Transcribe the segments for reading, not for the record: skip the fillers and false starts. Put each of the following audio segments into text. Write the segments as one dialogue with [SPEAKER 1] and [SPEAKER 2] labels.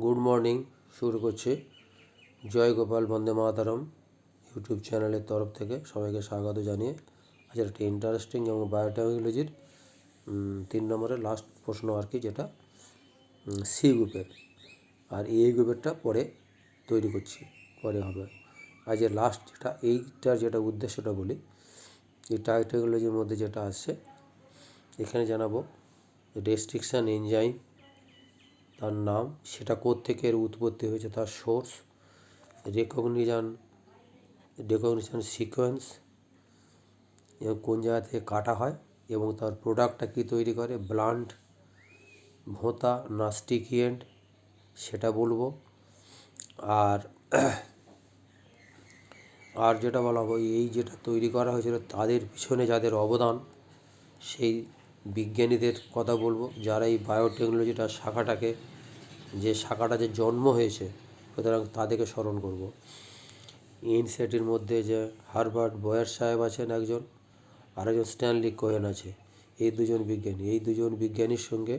[SPEAKER 1] Good morning. শুরু করছি জয় গোপাল বন্দে মাতরম YouTube চ্যানেলের তরফ থেকে সবাইকে স্বাগত জানিয়ে আজ একটা ইন্টারেস্টিং এবং বায়োটেকনোলজির 3 নম্বরের লাস্ট প্রশ্ন আর কি, যেটা সি গ্রুপের, আর এই গ্রুপেরটা পরে তৈরি করছি, পরে হবে। আজের লাস্ট এইটার যেটা উদ্দেশ্যটা বলি, এই বায়োটেকনোলজির মধ্যে যেটা আসছে এখানে জানাবো রেস্ট্রিকশান এনজাইম, তার নাম, সেটা কোত্থেকে এর উৎপত্তি হয়েছে, তার সোর্স, রেকগনিশন সিকোয়েন্স এবং কোন জায়গা থেকে কাটা হয় এবং তার প্রোডাক্টটা কী তৈরি করে, ব্লান্ট, ভোঁতা না স্টিকি এন্ড, সেটা বলবো। আর যেটা বলা হবে, এই যেটা তৈরি করা হয়েছিল তাদের পিছনে যাদের অবদান, সেই বিজ্ঞানীদের কথা বলবো, যারা এই বায়োটেকনোলজিটার যে শাখাটা জন্ম হয়েছে, সুতরাং তাদেরকে স্মরণ করব। ইনসেটির মধ্যে যে হার্বার্ট বয়ার সাহেব আছেন একজন, আরেকজন স্ট্যানলি কোহেন আছে। এই দুজন বিজ্ঞানীর সঙ্গে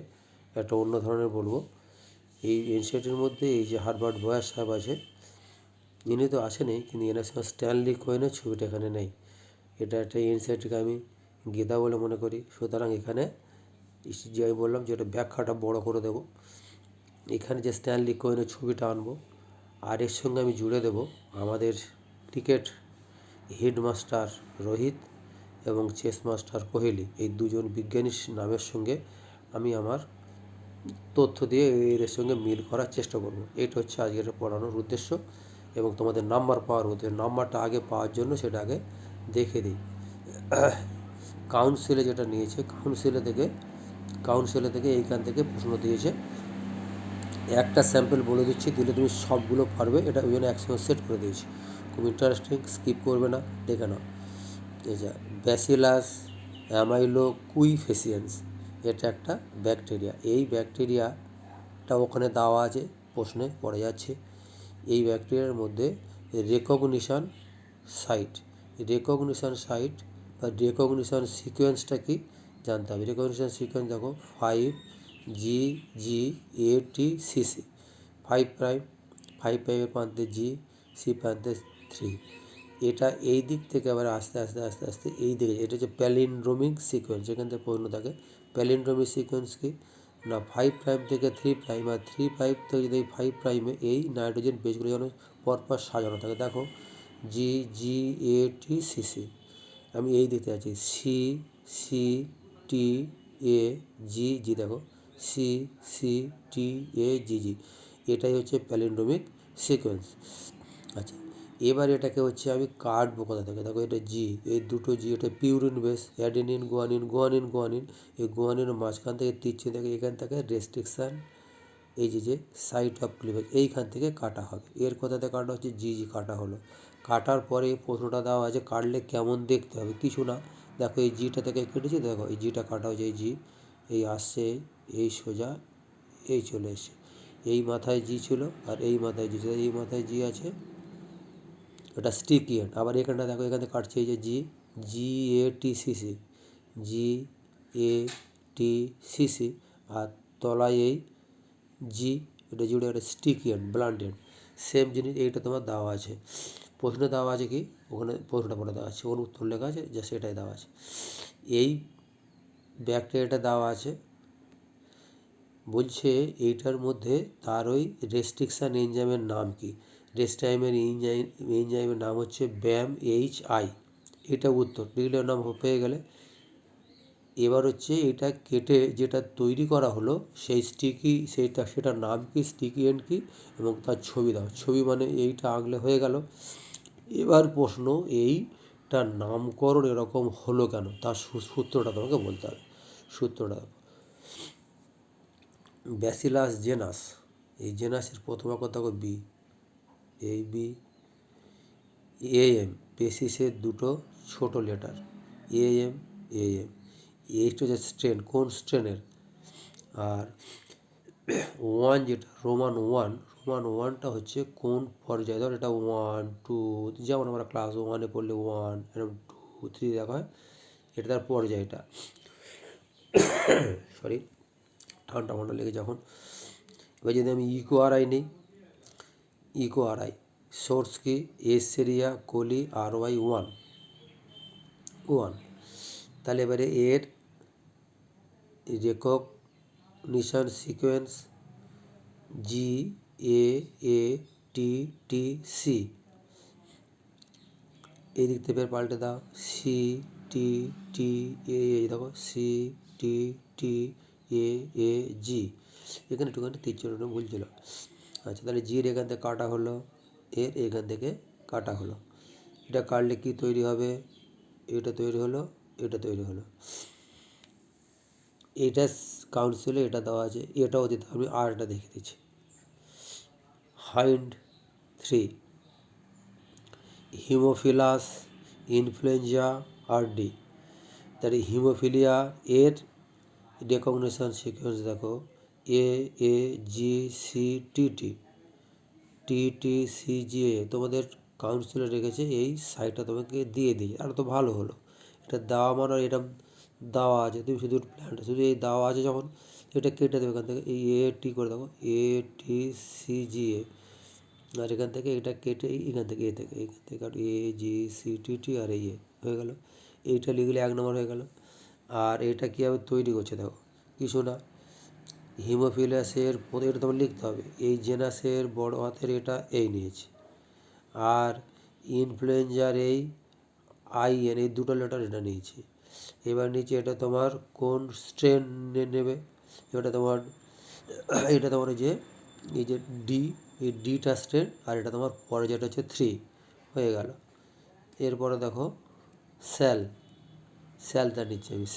[SPEAKER 1] একটা অন্য ধরনের বলবো। এই ইনসেটির মধ্যে এই যে হার্বার্ট বয়ার সাহেব আছে, ইনি তো আসেনি, কিন্তু এনার সঙ্গে স্ট্যানলি কোহেনের ছবিটা এখানে নেই। এটা একটা ইনসেটকে আমি গেদা বলে মনে করি। সুতরাং এখানে যে আমি বললাম যে এটা ব্যাখ্যাটা বড় করে দেব, এখানে যে স্ট্যানলি কোহেনের ছবিটা আনবো, আর এর সঙ্গে আমি জুড়ে দেব আমাদের ক্রিকেট হেডমাস্টার রোহিত এবং চেস মাস্টার কোহলি, এই দুজন বিজ্ঞানীর নামের সঙ্গে আমি আমার তথ্য দিয়ে এর সঙ্গে মিল করার চেষ্টা করব। এটা হচ্ছে আজকের পড়ানোর উদ্দেশ্য এবং তোমাদের নাম্বার পাওয়ার উদ্দেশ্য। নাম্বারটা আগে পাওয়ার জন্য সেটা আগে দেখে দিই। কাউন্সিলে যেটা নিয়েছে, কাউন্সিলে থেকে এইখান থেকে প্রশ্ন দিয়েছে। একটা স্যাম্পল বলে দিচ্ছি, দিলে তুমি সবগুলো পারবে, এটা ওই জন্য একসঙ্গে সেট করে দিয়েছি। খুব ইন্টারেস্টিং, স্কিপ করবে না, দেখে নাও। এই যে ব্যাসিলাস অ্যামাইলোকুইফেসিয়েন্স, এটা একটা ব্যাকটেরিয়া। এই ব্যাকটেরিয়াটা ওখানে দেওয়া আছে, প্রশ্নে পড়ে যাচ্ছে। এই ব্যাকটেরিয়ার মধ্যে রেকগনিশন সাইট বা রেকগনিশন সিকোয়েন্সটা কি জানতে হবে। রেকগনিশন সিকোয়েন্স দেখো 5GGATCC, 5 প্রাইমের প্রান্তে G, C প্রান্তে 3। এটা এই দিক থেকে আবার আস্তে আস্তে এই দিকে, এটা হচ্ছে প্যালিন্ড্রোমিক সিকোয়েন্স। এখান থেকে প্রশ্ন থাকে প্যালিন্ড্রোমিক সিকোয়েন্স কি না, 5 প্রাইম থেকে 3 প্রাইম, আর 3 প্রাইম থেকে যদি 5 প্রাইমে এই নাইট্রোজেন বেসগুলো যেন পরপর সাজানো থাকে। দেখো GGATCC, আমি এই দিতে আছি CCTAGG, দেখো CCTAGG, এটাই হচ্ছে প্যালিন্ড্রোমিক সিকোয়েন্স। আচ্ছা, এবার এটাকে হচ্ছে আমি কাটবো কোথা থেকে, দেখো এটা জি, এই দুটো জি, এটা পিউরিন বেস, অ্যাডেনিন গুয়ানিন, এই গুয়ানিনের মাঝখান থেকে তীরছে থেকে এখান থেকে রেস্ট্রিকশান, এই যে সাইট অফ ক্লিভেজ, এইখান থেকে কাটা হবে। এর কথাতে কাটা হচ্ছে জি কাটা হলো। কাটার পরে প্রশ্নটা দেওয়া আছে কাটলে কেমন দেখতে হবে, কিছু না, দেখো এই জিটা থেকে কেটেছি, দেখো এই জিটা কাটা হয়েছে, এই জি এই আসছে, এই সোজা এই চলে এসছে, এই মাথায় জি ছিল আর এই মাথায় জি ছিল, এই মাথায় জি আছে, এটা স্টিকি এন্ড। আবার এখানটা দেখো, এখানে কাটছে এই যে GATCC, আর তলায় এই জি, এটা জুড়ে একটা sticky end, blunt end, same জিনিস। এইটা তোমার দেওয়া আছে, প্রশ্নে দেওয়া আছে কি, ওখানে প্রশ্নটা পরে দেওয়া আছে, ওর উত্তর লেখা আছে, যা সেটাই দেওয়া আছে। এই ব্যাকটেরিয়াটা দেওয়া আছে, বলছে এইটার মধ্যে তার ওই রেস্ট্রিকশান এনজাইমের নাম কি। এনজাইমের নাম হচ্ছে BAMHI, এটা উত্তর লিখলে নাম পেয়ে গেলে। এবার হচ্ছে এটা কেটে যেটা তৈরি করা হলো সেই সেটার নাম কি, স্টিকি এন্ড কি, এবং তার ছবি দাও। ছবি মানে এইটা আঁকলে হয়ে গেল। এবার প্রশ্ন, এইটার নামকরণ এরকম হলো কেন, তার সূত্রটা তোমাকে বলতে হবে। সূত্রটা ব্যাসিলাস জেনাস, এই জেনাসের প্রথম অক্ষর দেখো বি, এই বি, AM বেসিসের দুটো ছোট লেটার, AM, এইটা হচ্ছে স্ট্রেন, কোন স্ট্রেনের। আর ওয়ান যেটা রোমান ওয়ানটা হচ্ছে কোন পর্যায়ে, ধর এটা 1 2, যেমন আমরা ক্লাস 1-এ পড়লে 1, এরকম 2 3 দেখা হয়, এটা তার পর্যায়টা। সরি, ঠান্ডা লেগে যখন এবার যদি আমি ইকো আরআই নিই, ইকো আরআই সোর্স কি এসেরিয়া কোলি RY 1, তাহলে এবারে এর রেকগনিশন সিকোয়েন্স GAATTC, এই দিক থেকে পাল্টে দাও CTTA, দেখো CTTAAG, এখানে একটুখানি তীর চিহ্নটা ভুল ছিল। আচ্ছা, তাহলে জির এখান থেকে কাটা হলো, এর এখান থেকে কাটা হলো, এটা কাটলে কি তৈরি হবে, এটা তৈরি হলো, এটা তৈরি হলো। এটা কাউন্সিলে এটা দেওয়া আছে, এটাও দিতে হবে। আর এটা দেখে দিচ্ছি, হাইন্ড 3 হিমোফিলাস ইনফ্লুয়েঞ্জা RD, তাহলে হিমোফিলিয়া এর রেকগনিশন সিকোয়েন্স দেখো AAGCTT তোমাদের কাউন্সিলে রেখেছে, এই সাইটটা তোমাকে দিয়ে দিই, আর তো ভালো হলো। এটা দেওয়া মানে এটা দেওয়া আছে, তুমি শুধু প্ল্যানটা শুধু এই দেওয়া আছে যখন, এটা কেটে দেবে এখান থেকে, এই AT করে দেখো ATCGA, আর এখান থেকে এটা কেটে এখান থেকে এখান থেকে কাটো AGCTT আর হয়ে গেল। এইটা লিখলে 1 নম্বর হয়ে গেল। আর এটা কীভাবে তৈরি করছে দেখো, কিছু না, হিমোফিলাসের এটা তোমার লিখতে হবে, এই জেনাসের বড় হাতের এটা এই নিয়েছি, আর ইনফ্লুয়েঞ্জার এই IN এই দুটো লেটার এটা নিয়েছি। এবার নিচে এটা তোমার কোন স্ট্রেন নেবে, এটা তোমার যে এই যে ডি, এই ডিটা স্ট্রেন, আর এটা তোমার পরে যেটা হচ্ছে 3 হয়ে গেল। এরপরে দেখো স্যালটা নিচ্ছে আমি,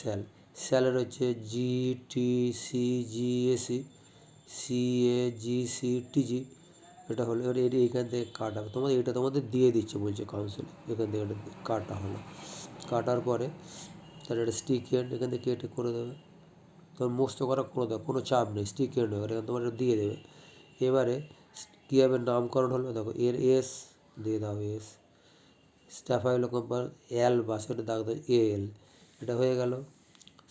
[SPEAKER 1] স্যালের হচ্ছে GTCGAC CAGCTG, এটা হলো। এবার এইখান থেকে কাটা, তোমাদের এটা তোমাদের দিয়ে দিচ্ছে বলছে কাউন্সিল, এখান থেকে এটা কাটা হলো। কাটার পরে তাহলে এটা স্টিক এন্ড এখান থেকে কেটে করে দেবে, তোমার মুক্ত করা কোনো চাপ নেই, স্টিক এন্ড এবার এখানে তোমার এটা দিয়ে দেবে। এবারে কীভাবে নামকরণ হলো দেখো, এর এস দিয়ে দাও, এস স্ট্যাফাইলোকোকাস L বা সেটা দাগ দাও AL, এটা হয়ে গেল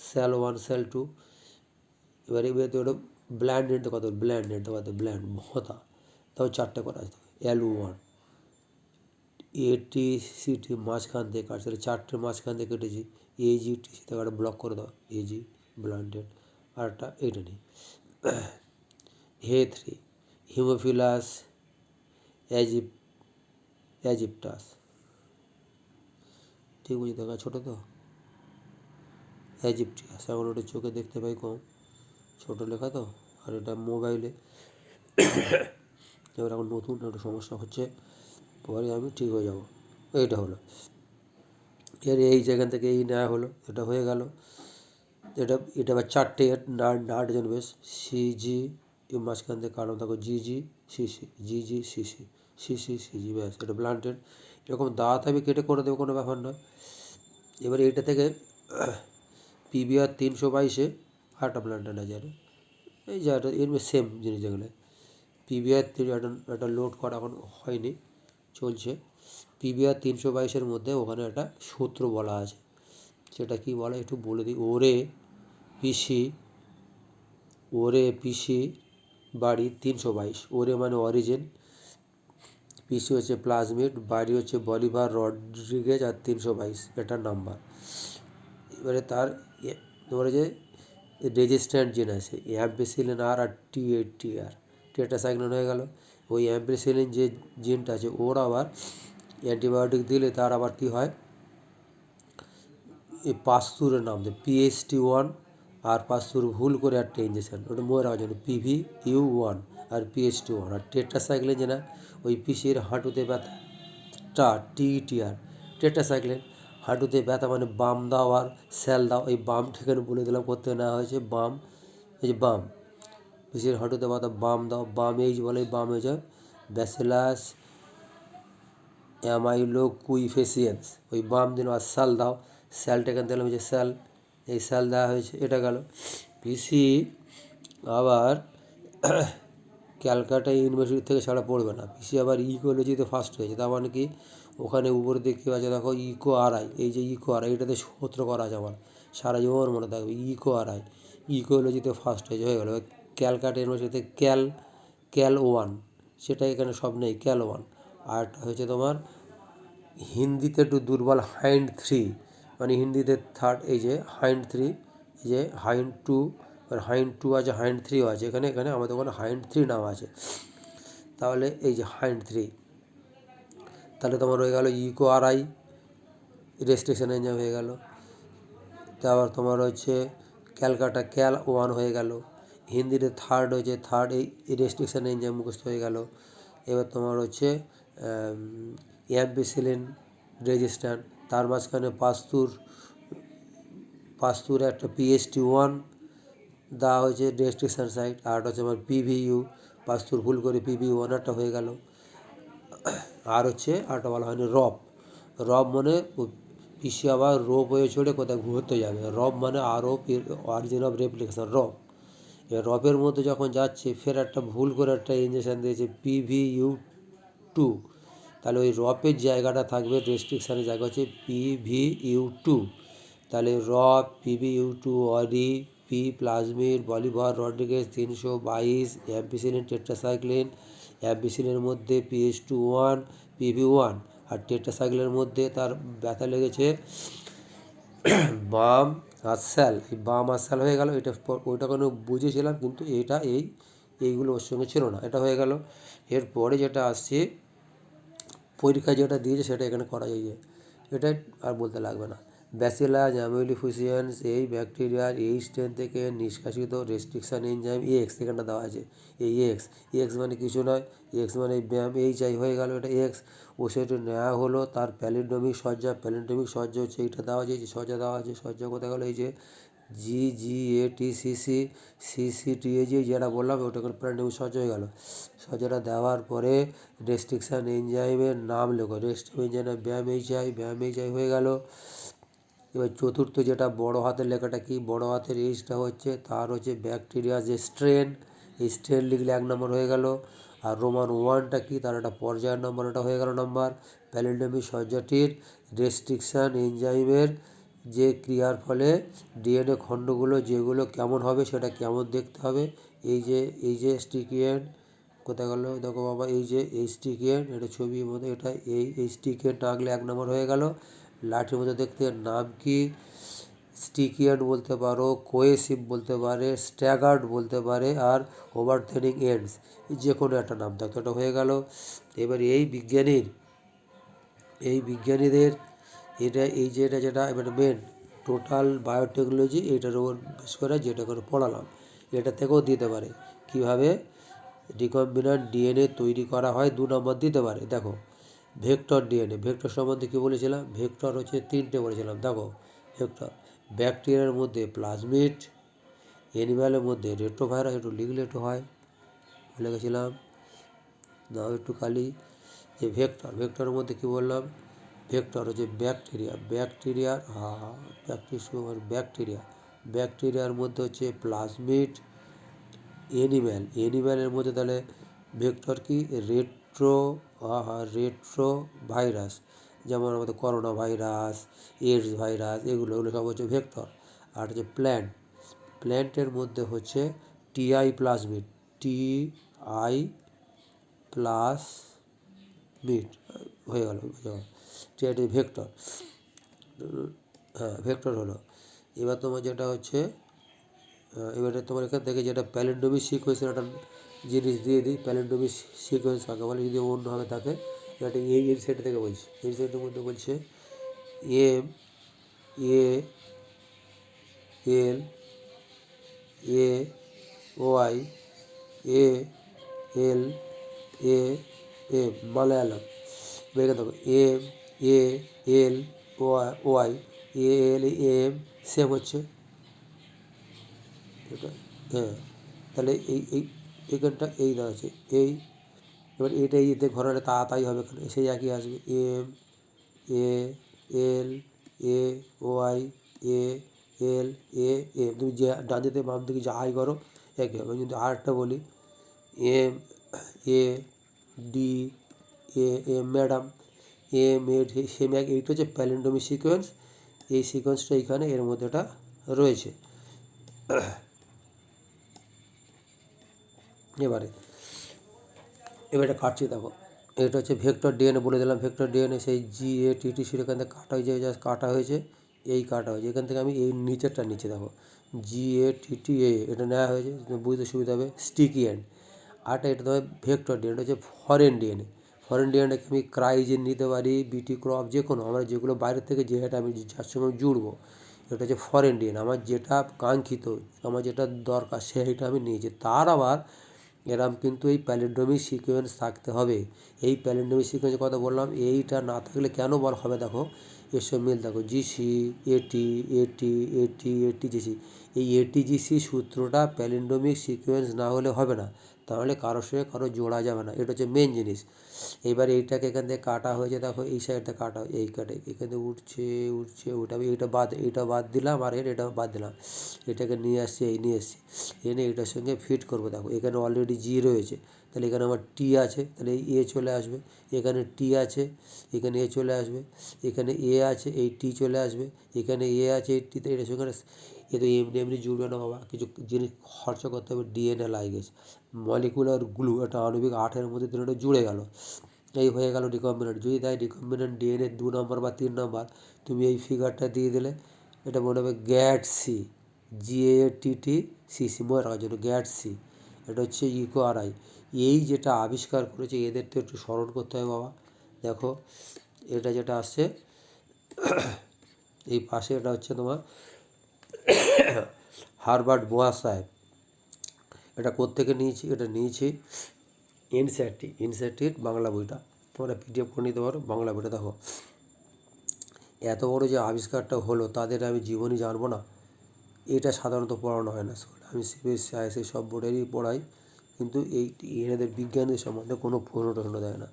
[SPEAKER 1] স্যাল 1 স্যাল 2। এবারে ওটা ব্ল্যান্ড এন্ড কত, ব্ল্যান্ড ভোঁতা, তাও 4টে করা আছে, L1 ATCT মাঝখান থেকে কাটছে, 4টে মাঝখান থেকে কেটেছি, AGTC থেকে একটা ব্লক করে দাও, AG ব্ল্যান্ডেড, আর একটা এইটা নেই He3 হিমোফিলাস অ্যাজিপ্টাস, ঠিক বুঝি দেখা ছোটো তো, অ্যাজিপ্টিয়াস, এখন ওটা চোখে দেখতে পাই কম, ছোটো লেখা তো, আর এটা মোবাইলে। এবার এখন নতুন একটা সমস্যা হচ্ছে, পরে আমি ঠিক হয়ে যাব। এইটা হলো, এর এই যেখান থেকে এই নেওয়া হলো, এটা হয়ে গেল। এটা আবার 4টে নাট যেন বেশ CG, মাঝখান থেকে কারণ থাকো GGCC ব্যাস, এটা ব্লান্টেড, এরকম দাঁত আমি কেটে করে দেবো, কোনো ব্যাপার নয়। এবারে এইটা থেকে PBR 322-এ আরেকটা ব্লান্টেড আছে, এই যে এর সেম জিনিস, যেগুলো PBR 3 একটা লোড করা এখন হয়নি, চলছে। PBR 322-এর মধ্যে ওখানে একটা সূত্র বলা আছে, সেটা কি বলে একটু বলে দিই। ওরে পিসি বাড়ি 322, ওরে মানে অরিজিন, পিসি হচ্ছে প্লাজমিড, বাড়ি হচ্ছে বলিভার রড্রিগেজ, আর 322 এটার নাম্বার। এবারে তার তোমার যে রেজিস্ট্যান্ট জিন আছে অ্যাম্পিসিলিন আর T8TR, টেট্রাসাইক্লিন হয়ে গেল। ওই অ্যাম্পিসিলিন যে জিনটা আছে, ওর আবার অ্যান্টিবায়োটিক দিলে তার আবার কী হয়, এই পাস্তুরের নাম দেয় PST1, আর পাস্তুর ভুল করে একটা ইঞ্জেকশন, ওটা মনে রাখার জন্য PVU1 আর PST1, আর টেট্রাসাইক্লিন যেটা ওই পিসির হাঁটুতে ব্যথা TTR, টেট্রাসাইক্লিন হাঁটুতে ব্যথা মানে বাম দাও আর স্যাল দাও, এই বাম ঠিকানা বলে দিলাম করতে নেওয়া হয়েছে, বাম, এই যে বাম পিসির হাঁটুতে ব্যথা বাম দাও, বাম এই বলে, বাম হয়ে যায় ব্যাসিলাস অ্যামাইলোকুইফেসিয়েন্স, ওই বাম দিন, আর স্যাল দাও, স্যালটা এখান থেকে হচ্ছে স্যাল, এই স্যাল দেওয়া হয়েছে, এটা গেল। পিসি আবার ক্যালকাটা ইউনিভার্সিটি থেকে ছাড়া পড়বে না, পিসি আবার ইকোলজিতে ফার্স্ট হয়েছে, তার মানে কি ওখানে উপরে দিয়ে কী আছে দেখো, ইকো আরআই, এই যে ইকো আরআই, এটাতে সূত্র করা আছে আমার, সারা জীবন মনে থাকবে, ইকো আরআই ইকোলজিতে ফার্স্ট হয়ে গেলো। ক্যালকাটা ইউনিভার্সিটিতে ক্যাল ওয়ান, সেটা এখানে সব নেই, ক্যাল ওয়ান। আর হচ্ছে তোমার হিন্দিতে একটু দুর্বল হাইন্ড থ্রি, মানে হিন্দিতে থার্ড, এই যে হাইন্ড থ্রি, এই যে হাইন্ড টু, হাইন্ড টু আছে, হাইন্ড থ্রিও আছে, এখানে এখানে আমাদের ওখানে হাইন্ড থ্রি নাম আছে। তাহলে এই যে হাইন্ড থ্রি, তাহলে তোমার হয়ে গেল Eco R I, restriction enzyme হয়ে গেল। তারপর তোমার হচ্ছে ক্যালকাটা ক্যাল ওয়ান হয়ে গেল। হিন্দিতে থার্ড হয়েছে, থার্ড এই রেস্ট্রিকশন এনজাইম মুখস্থ হয়ে গেল। এবার তোমার হচ্ছে অ্যাম্পিসিলিন রেজিস্ট্যান্ট, তার মাঝখানে পাস্তুর একটা পিএসটি ওয়ান দেওয়া হয়েছে রেস্ট্রিকশন সাইট, আর হচ্ছে আমার পিভিইউ, পাস্তুর ভুল করে পিভি ওয়ান একটা হয়ে গেল। আর হচ্ছে আরটা বলা হয়নি রব, রব মানে পিসি আবার রোপ হয়ে চড়ে কোথায় ঘুরতে যাবে, রব মানে আরও অরিজিন অফ রেপ্লিকেশন রব। এবার রবের মধ্যে যখন যাচ্ছে ফের একটা ভুল করে একটা ইঞ্জেকশান দিয়েছে পিভিইউ টু, তাহলে ওই রপের জায়গাটা থাকবে, রেস্ট্রিকশানের জায়গা হচ্ছে পিভিইউ টু। তাহলে রব, পিভিইউ টু, অরি, P plasmid, Bolivar Rodriguez 322, ampicillin tetracycline, অ্যাম্পিসিলিনের মধ্যে PS two one, PV one, আর টেট্রাসাইক্লিনের মধ্যে তার ব্যথা লেগেছে বাম আর্সাল, এই বাম আর্সাল হয়ে গেল। এটা ওইটা কোনো বুঝেছিলাম, কিন্তু এটা এইগুলো ওর সঙ্গে ছিল না, এটা হয়ে গেল। এরপরে যেটা আসছে পরীক্ষায় যেটা দিয়েছে সেটা এখানে করা যায়, এটা আর বলতে লাগবে না। ব্যাসিলাস অ্যামিলিফিসিয়েন্স, এই ব্যাকটেরিয়ার এই স্ট্রেন থেকে নিষ্কাশিত রেস্ট্রিকশান এনজাইম এক্স এখানটা দেওয়া আছে। এই এক্স মানে কিছু নয়, এক্স মানে ব্যায়াম এইচ আই হয়ে গেল, এটা এক্স। ওষুধটা নেওয়া হলো, তার প্যালিন্ড্রোমিক সজ্জা, প্যালিন্ড্রোমিক সজ্জা হচ্ছে এইটা দেওয়া আছে, যে সজ্জা দেওয়া আছে, সজ্জা কোথায় গেলো, এই যে GGATCC CCTAG যেটা বললাম ওটা করে প্যালিন্ড্রোমিক সজ্জা হয়ে গেল। সজ্জাটা দেওয়ার পরে রেস্ট্রিকশান এনজাইমের নাম লেখো, রেস্ট্রিকশন এনজাইমের ব্যায়াম এইচ আই হয়ে গেল। এবার চতুর্থ যেটা বড় হাতের লেখাটা কি, বড় হাতের এইচটা হচ্ছে তার হচ্ছে ব্যাকটেরিয়া যে স্ট্রেন, এই স্ট্রেন লিখলে 1 নম্বর হয়ে গেল। আর রোমান ওয়ানটা কি, তার একটা পর্যায়ের নম্বর, এটা হয়ে গেল নাম্বার। প্যালিন্ড্রোমিক সজ্জাটির রেস্ট্রিকশান এনজাইমের যে ক্রিয়ার ফলে ডিএনএ খণ্ডগুলো যেগুলো কেমন হবে, সেটা কেমন দেখতে হবে, এই যে স্টিকি এন্ড কোথায় গেল দেখো বাবা, এই যে এই স্টিকি এন্ড, এটা ছবির মধ্যে, এটা এই স্টিকি এন্ডটা আগলে 1 নম্বর হয়ে গেল। লাঠির মধ্যে দেখতে নাম কি, স্টিকি এন্ড বলতে পারো, কোয়েসিভ বলতে পারে, স্ট্যাগার্ড বলতে পারে, আর ওভারথ্রেনিং এন্ডস, যে কোনো একটা নাম থাকতো, এটা হয়ে গেল। এবার এই বিজ্ঞানীদের যেটা এবার মেন টোটাল বায়োটেকনোলজি, এইটার উপর বেশ করে যেটা করে পড়ালাম, এটা থেকেও দিতে পারে কিভাবে রিকম্বিনেন্ট ডিএনএ তৈরি করা হয়, 2 নম্বর দিতে পারে। দেখো ভেক্টর ডিএনএ, ভেক্টর সম্বন্ধে কী বলেছিলাম, ভেক্টর হচ্ছে 3টে বলেছিলাম। দেখো ভেক্টর, ব্যাকটেরিয়ার মধ্যে প্লাজমিড, অ্যানিম্যালের মধ্যে রেট্রোভাইরাস, একটু লিখলে একটু হয়, ভুলে গেছিলাম, নাও একটু খালি। যে ভেক্টরের মধ্যে কী বললাম, ভেক্টর হচ্ছে ব্যাকটেরিয়ার মধ্যে হচ্ছে প্লাজমিড, অ্যানিম্যালের মধ্যে তাহলে ভেক্টর কি, রেট্রো ভাইরাস, যেমন আমাদের করোনা ভাইরাস, এইডস ভাইরাস, এগুলো সব হচ্ছে ভেক্টর। আর হচ্ছে প্ল্যান্টের মধ্যে হচ্ছে টিআই প্লাজমিড, হয়ে গেল, টিআই ভেক্টর, হ্যাঁ ভেক্টর হলো। এবার তোমার যেটা হচ্ছে, এবারে তোমার এখান থেকে যেটা প্যালিন্ড্রোমিক সিকোয়েন্সের একটা জিনিস দিয়ে দিই, প্যালিন্ড্রোমিক সিকোয়েন্স কাকে বলে, যদি অন্যভাবে থাকে, এটা এই সেট থেকে বলছি, এই সেটের মধ্যে বলছে MALALM মালায়ালাম, বেগে দেখো ALALM সেম হচ্ছে এটা, হ্যাঁ। তাহলে এখানটা এই দেওয়া আছে, এবার এটা এতে ঘরে তাই হবে, সেই একই আসবে, MALALM, তুমি যে ডান দিকে বাম দিকে যা আই করো একই হবে। যদি আরেকটা বলি MADAM, ম্যাডাম, সেম এইটা হচ্ছে প্যালিন্ড্রোমিক সিকোয়েন্স, এই সিকোয়েন্সটা এইখানে এর মধ্যে এটা রয়েছে। এবারে এবার এটা কাটছি দেখো, এটা হচ্ছে ভেক্টর ডিএনএ বলে দিলাম। ভেক্টর ডিএনএ সেই GATTC এখান থেকে কাটা হয়েছে, জাস্ট কাটা হয়েছে, এই কাটা হয়েছে, এখান থেকে আমি এই নিচেরটা নিচে দেখো GATTA এটা নেওয়া হয়েছে, বুঝতে সুবিধা হবে। স্টিকি এন্ড আরটা এটা তোমার ভেক্টর ডিএনএ, হচ্ছে ফরেন ডিএনএ। ফরেন ডিএনএকে আমি ক্রাইজিন নিতে পারি, বিটি ক্রপ, যে কোনো আমরা যেগুলো বাইরের থেকে যেটা আমি যার সঙ্গে জুড়বো, এটা হচ্ছে ফরেন ডিএনএ। আমার যেটা কাঙ্ক্ষিত, আমার যেটা দরকার সেইটা আমি নিয়েছি। তার আবার এরম কিন্তু এই প্যালিন্ড্রোমিক সিকোয়েন্স থাকতে হবে। এই প্যালিন্ড্রোমিক সিকোয়েন্সের কথা বললাম, এইটা না থাকলে কেন বল হবে দেখো, এর সব মিল দেখো, GC AT GC, এই ATGC সূত্রটা প্যালিন্ড্রোমিক সিকোয়েন্স না হলে হবে না, তাহলে কারোর সঙ্গে কারো জোড়া যাবে না, এটা হচ্ছে মেন জিনিস। এবার এইটাকে এখান থেকে কাটা হয়েছে দেখো, এই সাইডটা কাটা, এই কাটে এখান থেকে উঠছে ওটা, আমি এইটা বাদ দিলাম, আর এটা বাদ দিলাম, এটাকে নিয়ে আসছি, নিয়ে এসছি, এনে এটার সঙ্গে ফিট করবো। দেখো এখানে অলরেডি G রয়েছে, তাহলে এখানে আমার T আছে, তাহলে এই A চলে আসবে, এখানে T আছে, এখানে A চলে আসবে, এখানে A আছে, এই T চলে আসবে, এখানে A আছে, এই T, এটার সঙ্গে এ তো এমনি এমনি জুড়বে না বাবা, কিছু জিনিস খরচ করতে হবে, DNA লাইগেজ, মলিকুলার গ্লু, একটা আণবিক আঠের মধ্যে দিন ওটা জুড়ে গেল, এই হয়ে গেল রিকম্বিনেন্ট। যদি তাই রিকম্বিনেন্ট DNA 2 নম্বর বা 3 নম্বর, তুমি এই ফিগারটা দিয়ে দিলে, এটা মনে হবে GATC, GATTCC, মনে রাখার জন্য GATC, এটা হচ্ছে ইকোআরআই। এই যেটা আবিষ্কার করেছে, এদের তো একটু স্মরণ করতে হবে বাবা। দেখো এটা যেটা আসছে এই পাশে, এটা হচ্ছে তোমার হারবার্ট বোয়াস সাহেব। এটা কোত্থেকে নিয়েছি, এটা নিয়েছি এনসিইআরটির বাংলা বইটা, তোমরা PDF করে নিতে পারো, বাংলা বইটা। দেখো এত বড় যে আবিষ্কারটা হলো, তাদের আমি জীবনই জানবো না, এটা সাধারণত পড়ানো হয় না স্কুলে। আমি CBSE ISSE সব বোর্ডেরই পড়াই, কিন্তু এই এনাদের বিজ্ঞানের সম্বন্ধে কোনো প্রশ্ন দেয় না।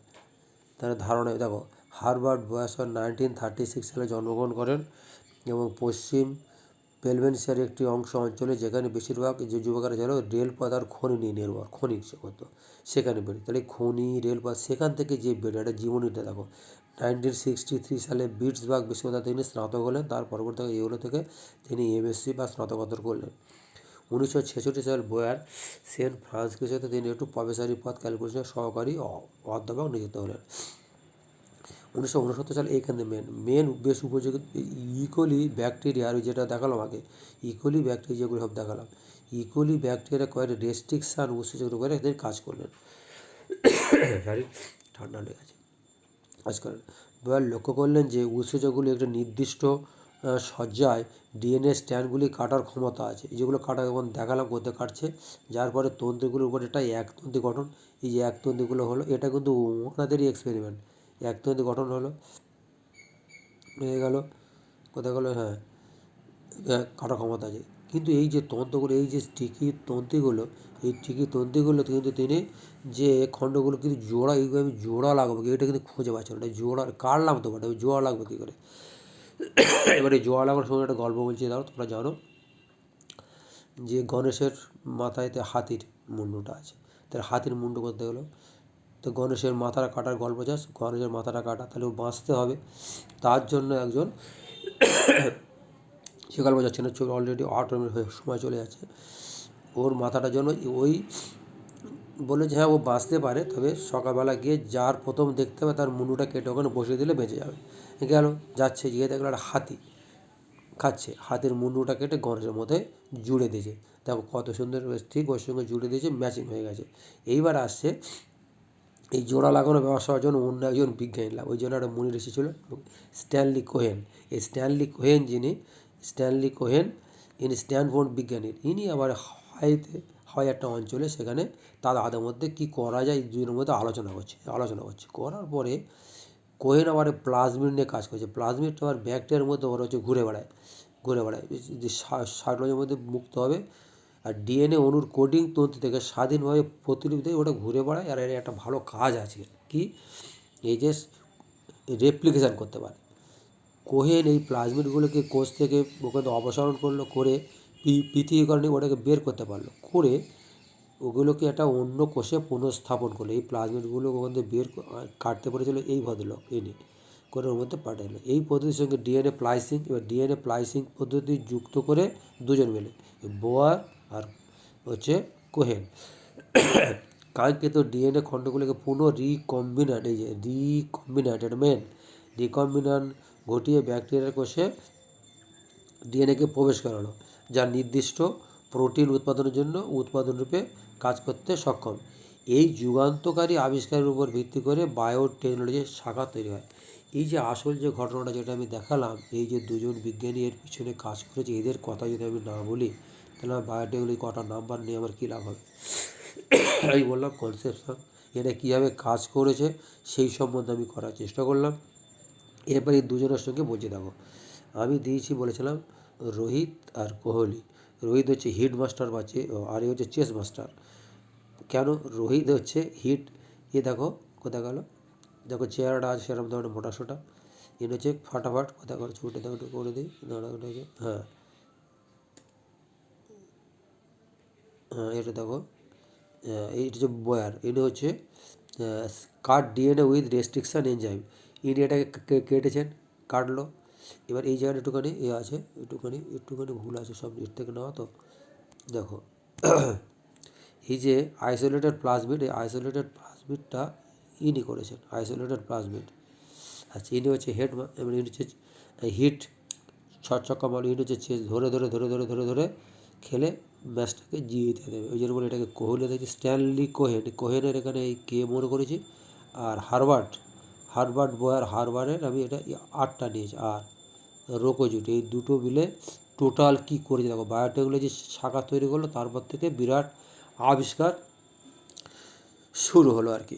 [SPEAKER 1] তার ধারণা, দেখো হারবার্ট বোয়াস 1936 সালে জন্মগ্রহণ করেন এবং পশ্চিম পেলভেনশিয়ার একটি অঞ্চলে, যেখানে বেশিরভাগ যে যুবকেরা ছিল রেলপথ আর খনি নিয়ে নির্ভর, খনি হতো, সেখানে বেড়ে, তাহলে খনি রেলপথ সেখান থেকে যে বেড়ে, একটা জীবনীটা দেখো। 1963 সালে পিটসবার্গ বিশ্ববিদ্যালয়ে তিনি স্নাতক হলেন, তার পরবর্তী এগুলো থেকে তিনি MSc বা স্নাতকোত্তর করলেন। 1966 সালে বোয়ার সেন্ট ফ্রান্সিসে তিনি একটু প্রফেসরি পদ ক্যালিফোর্নিয়ার সহকারী অধ্যাপক নিযুক্ত হলেন। 1969 সালে এইখানে মেন বেশ উপযোগী ইকোলি ব্যাকটেরিয়া, আর যেটা দেখালাম আগে, ইকোলি ব্যাকটেরিয়া যেগুলো সব দেখালাম, ইকোলি ব্যাকটেরিয়া কয়েকটা রেস্ট্রিকশান উৎসেচক করে এদের কাজ করলেন। সরি, ঠান্ডা লেগে গেছে। কাজ করেন বয়ার লক্ষ্য করলেন যে উৎসেচকগুলি একটা নির্দিষ্ট সজ্জায় DNA স্ট্যান্ডগুলি কাটার ক্ষমতা আছে, যেগুলো কাটা এবং দেখালাম করতে কাটছে, যার পরে তন্তুগুলোর উপর একটা একতন্তি গঠন, এই যে একতন্তিগুলো হলো, এটা কিন্তু ওনাদেরই এক্সপেরিমেন্ট, একতন্তি গঠন হলো, হয়ে গেল, কোথায় গেলো, হ্যাঁ কাটার ক্ষমতা আছে। কিন্তু এই যে তন্তুগুলো, এই যে স্টিকি তন্তিগুলো, এই স্টিকি তন্তিগুলো কিন্তু তিনি যে খণ্ডগুলো কিন্তু জোড়া, এইগুলো আমি জোড়া লাগবে, এটা কিন্তু খুঁজে পাচ্ছি না, এটা জোড়া কাটলাম তো বটে, জোড়া লাগবে কী করে। এবারে জোড়া লাগানোর সময় একটা গল্প বলছি, দাও তোমরা জানো যে গণেশের মাথায়তে হাতির মুন্ডুটা আছে, তাহলে হাতির মুন্ডু করতে গেলো, তো গণেশের মাথাটা কাটার গল্প, যাস গণেশের মাথাটা কাটা, তাহলে ও বাঁচতে হবে, তার জন্য একজন, সে গল্প যাচ্ছে না, অলরেডি 8 মিনিট হয়ে সময় চলে যাচ্ছে, ওর মাথাটার জন্য ওই বলে যে হ্যাঁ ও বাঁচতে পারে, তবে সকালবেলা গিয়ে যার প্রথম দেখতে হবে তার মুন্ডুটা কেটে ওখানে বসিয়ে দিলে বেঁচে যাবে। গেল, যাচ্ছে, গিয়ে দেখলো একটা হাতি খাচ্ছে, হাতির মুন্ডুটা কেটে গণেশের মধ্যে জুড়ে দিয়েছে। দেখো কত সুন্দর, ঠিক ওর সঙ্গে জুড়ে দিয়েছে, ম্যাচিং হয়ে গেছে। এইবার আসছে এই জোড়া লাগানো ব্যবসা হওয়ার জন্য অন্য একজন বিজ্ঞানী লাভ, ওই জন্য একটা মুনি ঋষি ছিল স্ট্যানলি কোহেন। এই স্ট্যানলি কোহেন ইনি স্ট্যানফোর্ড বিজ্ঞানীর, ইনি আবার হাওয়াই একটা অঞ্চলে, সেখানে তাদের মধ্যে কী করা যায় এই দুজনের মধ্যে আলোচনা করছে। করার পরে কোহেন আবার প্লাজমিড নিয়ে কাজ করছে। প্লাজমিডটা আবার ব্যাকটেরিয়ার মধ্যে ওরা হচ্ছে ঘুরে বেড়ায়, যে সাইটোপ্লাজমের মধ্যে মুক্ত হবে, আর DNA অণুর কোডিং তন্তু থেকে স্বাধীনভাবে প্রতিলিপি দিয়ে ওটা ঘুরে বেড়ায়। আর এর একটা ভালো কাজ আছে কি, এই যে রেপ্লিকেশান করতে পারে। কোহেন এই প্লাজমিডগুলোকে কোষ থেকে ওখানে অপসারণ করলো, করে পৃথকীকরণে ওটাকে বের করতে পারলো, করে ওগুলোকে একটা অন্য কোষে পুনঃস্থাপন করলো। এই প্লাজমিডগুলো ওখান থেকে কাটতে পেরেছিল এই ভদ্রলোক, এনে করে ওর মধ্যে পাঠালো। এই পদ্ধতির সঙ্গে DNA প্লাইসিং, এবার DNA প্লাইসিং পদ্ধতি যুক্ত করে দুজন মিলে, বোয়ার আর হচ্ছে কোহেন, কাঙ্ক্ষিত ডিএনএ খণ্ডগুলিকে পুনঃ রিকম্বিনেন্ট, এই যে রিকম্বিনেন্ট ঘটিয়ে ব্যাকটেরিয়ার কোষে ডিএনএকে প্রবেশ করানো, যা নির্দিষ্ট প্রোটিন উৎপাদনের জন্য উৎপাদনরূপে কাজ করতে সক্ষম। এই যুগান্তকারী আবিষ্কারের উপর ভিত্তি করে বায়োটেকনোলজির শাখা তৈরি হয়। এই যে আসল যে ঘটনাটা যেটা আমি দেখালাম, এই যে দুজন বিজ্ঞানী এর পিছনে কাজ করেছে, এদের কথা যদি আমি না বলি তাহলে আমার বায়োটেকনোলজি কটা নাম্বার নিয়ে আমার কী লাভ হবে। আমি বললাম কনসেপশন, এটা কীভাবে কাজ করেছে সেই সম্বন্ধে আমি করার চেষ্টা করলাম। এরপর এই দুজনের সঙ্গে বলছি, দেখো আমি দিয়েছি বলেছিলাম রোহিত আর কোহলি। রোহিত হচ্ছে হিট মাস্টার বাচ্চে, আর এ হচ্ছে চেস মাস্টার। কেন রোহিত হচ্ছে হিট, এ দেখো কোথায় গেল, দেখো চেহারাটা আছে সেরকম ধরনের মোটা সোটা, এ হচ্ছে ফাটাফাট কোথায় করে ছুটে দেখো একটু করে দিই, হ্যাঁ হ্যাঁ এটা দেখো, এইটা হচ্ছে বয়ার, ইনি হচ্ছে কাট ডিএনএ উইথ রেস্ট্রিকশান এনজাইম। ইনি এটাকে কেটেছেন, কাটলো। এবার এই জায়গাটা একটুখানি এ আছে, একটুখানি ভুল আছে, সব এর থেকে নেওয়া তো। দেখো এই যে আইসোলেটেড প্লাজমিড, এই আইসোলেটেড প্লাজমিডটা ইনি করেছেন, আইসোলেটেড প্লাজমিড। আচ্ছা ইনি হচ্ছে হেড, ইনি হচ্ছে হিট ছক্কা মারল, ইনি হচ্ছে চেস ধরে ধরে ধরে ধরে ধরে ধরে খেলে ম্যাচটাকে জিতে দেবে। ওই জন্য বলে এটাকে কোহলি দেখছি, স্ট্যানলি কোহেনের এখানে এই কে মনে করেছি। আর হারবার্ট বয়ার, হারবারের আমি এটা 8টা নিয়েছি। আর রোকোজুট, এই দুটো মিলে টোটাল কী করেছে দেখো, বায়োটেকনোলজি শাখা তৈরি করলো, তারপর থেকে বিরাট আবিষ্কার শুরু হলো আর কি।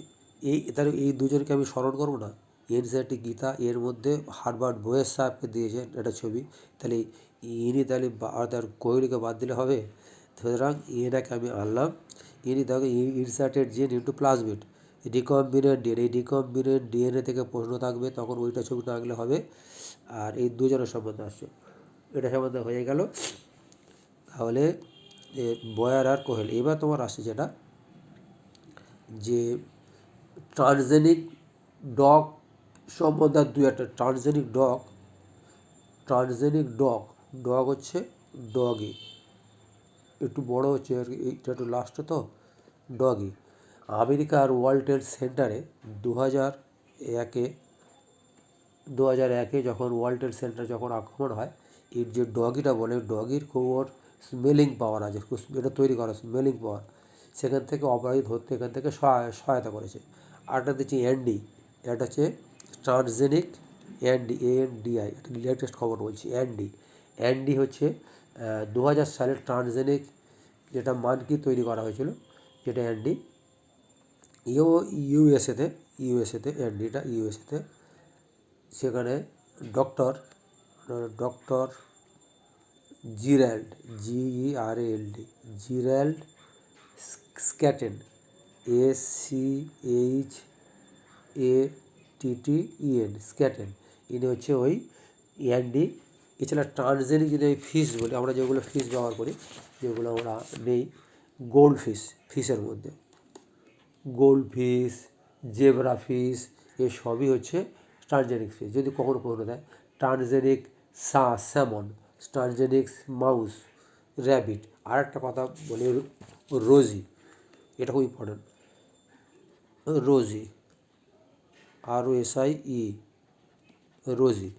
[SPEAKER 1] তাহলে এই দুজনকে আমি স্মরণ করবো না, এনসিইআরটি গীতা এর মধ্যে হারবার্ট বয়েস সাহেবকে দিয়েছেন একটা ছবি, তাহলে ইনি তাহলে তার কোহলিকে বাদ দিলে হবে। সুতরাং এটাকে আমি আনলাম। ইনি দেখো ইনসার্টেড জিন ইন্টু প্লাজমিড রিকম্বিনেন্ট ডিএনএ, এই রিকম্বিনেন্ট ডিএনএ থেকে প্রশ্ন থাকবে, তখন ওইটা ছবিটা আঁকলে হবে। আর এই দুজনের সম্বন্ধে আসছে, এটা সম্বন্ধে হয়ে গেল। তাহলে বয়ার আর কোহেলি। এবার তোমার আসছে যেটা যে ট্রান্সজেনিক ডগ সম্বন্ধে, আর 2-একটা ট্রান্সজেনিক ডগ হচ্ছে ডগি, একটু বড় হচ্ছে আর কি, এইটা একটু লাস্টে তো ডগি। আমেরিকার ওয়ার্ল্ড ট্রেড সেন্টারে 2001-এ যখন ওয়ার্ল্ড ট্রেড সেন্টার যখন আক্রমণ হয়, এর যে ডগিটা বলে, ডগির খুব ওর স্মেলিং পাওয়ার আছে, এটা তৈরি করা স্মেলিং পাওয়ার, সেখান থেকে অপরাধী ধরতে এখান থেকে সহায়তা করেছে। আরেকটা দিচ্ছি অ্যান্ডি, এটা হচ্ছে ট্রান্সজেনিক ANDI, এটা লেটেস্ট খবর বলছি। অ্যান্ডি হচ্ছে 2000 সালের ট্রান্সজেনিক যেটা মানকি তৈরি করা হয়েছিল, যেটা অ্যান্ডি ইউএসএতে অ্যান্ডিটা ইউএসএতে, সেখানে ডক্টর জিরাল্ড জিরাল্ড স্ক্যাটেন SCHATTEN স্ক্যাটেন, ইনি হচ্ছে ওই অ্যান্ডি। এছাড়া ট্রান্সজেনিক যদি ওই ফিশ বলি, আমরা যেগুলো ফিশ ব্যবহার করি, যেগুলো আমরা নেই, গোল্ড ফিশের মধ্যে গোল্ড ফিশ, জেব্রা ফিশ, এসবই হচ্ছে ট্রান্সজেনিক ফিশ। যদি কখনো প্রশ্ন দেয় transgenic salmon, transgenic mouse, rabbit. আর একটা কথা বলি, রোজি, এটা খুব ইম্পর্টেন্ট, রোজি ROSIE, রোজি।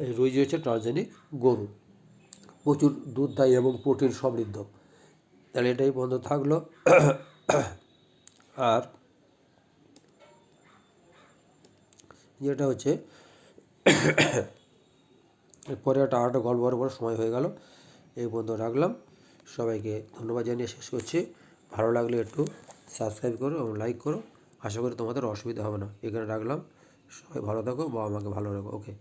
[SPEAKER 1] এই রোজি হচ্ছে ট্রান্সজেনিক গরু, প্রচুর দুধ দেয় এবং প্রোটিন সমৃদ্ধ। তাহলে এটাই বন্ধ থাকলো। আর যেটা হচ্ছে এরপরে আরেকটা গল্প বড় সময় হয়ে গেল, এই বন্ধ রাখলাম। সবাইকে ধন্যবাদ জানিয়ে শেষ করছি। ভালো লাগলে একটু সাবস্ক্রাইব করো এবং লাইক করো। আশা করি তোমাদের অসুবিধা হবে না। এখানে রাখলাম। সবাই ভালো থাকো বা আমাকে ভালো রাখো। ওকে।